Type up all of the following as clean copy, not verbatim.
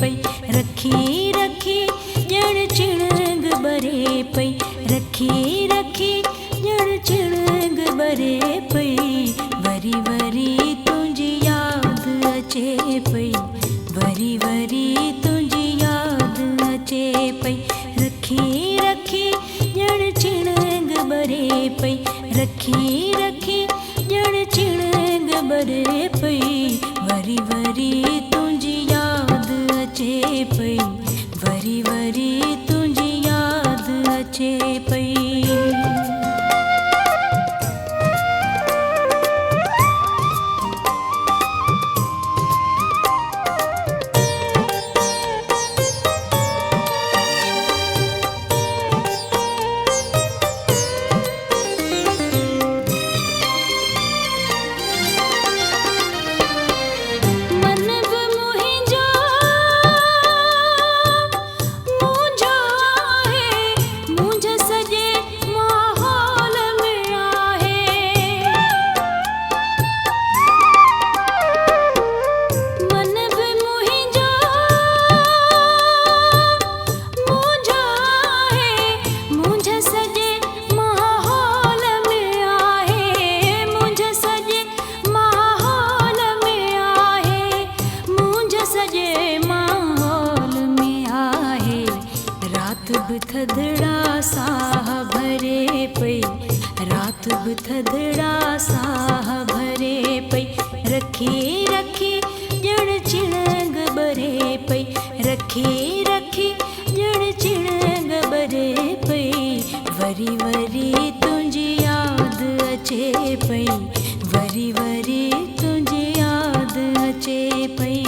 पई रखी रखी ॼण चिणंग बरे पई रखी रखी ॼण चिणंग बरे पई वरी वरी तुंहिंजी यादि अचे पई वरी वरी तुंहिंजी यादि अचे पई रखी रखी ॼण चिणंग बरे पई रखी रखी ॼण चिणंग बरे पई वरी वरी तुंहिंजी यादि अचे पई वरी वरी तुंहिंजी यादि अचे पई। थधड़ा साह भरे पई रात बि थधड़ा साह भरे पई रखी रखी ॼण चिणंग बरे पई रखी रखी ॼण चिणंग बरे पई वरी वरी तुंहिंजी यादि अचे पई वरी वरी तुंहिंजी यादि अचे पई।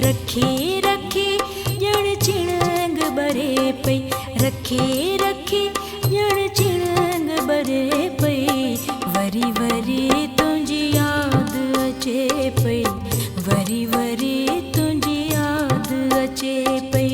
रखी रखी ॼण चिणंग बरे पई रखी रखी ॼण चिणंग बरे पई वरी वरी तुंहिंजी यादि अचे पई वरी वरी तुंहिंजी यादि अचे पई।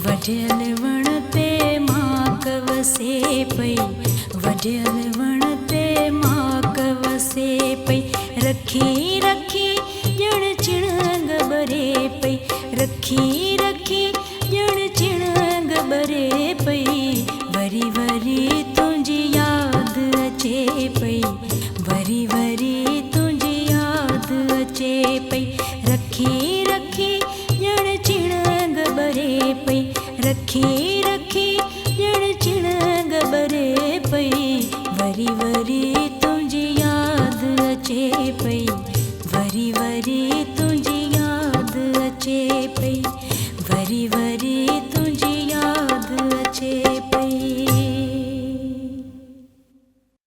वढियल वण ते माक वसे पई वढियल वण ते माक वसे पई रखी रखी ॼण चिणंग बरे पई रखी रखी ॼण चिणंग बरे पई वरी वरी तुंहिंजी यादि अचे पई वरी वरी तुंहिंजी यादि अचे पई रखी रखी ॼण चिणंग बरे पई रखी रखी ॼण चिणंग बरे पई वरी वरी तुंहिंजी यादि अचे पई वरी वरी तुंहिंजी यादि अचे पई वरी वरी तुंहिंजी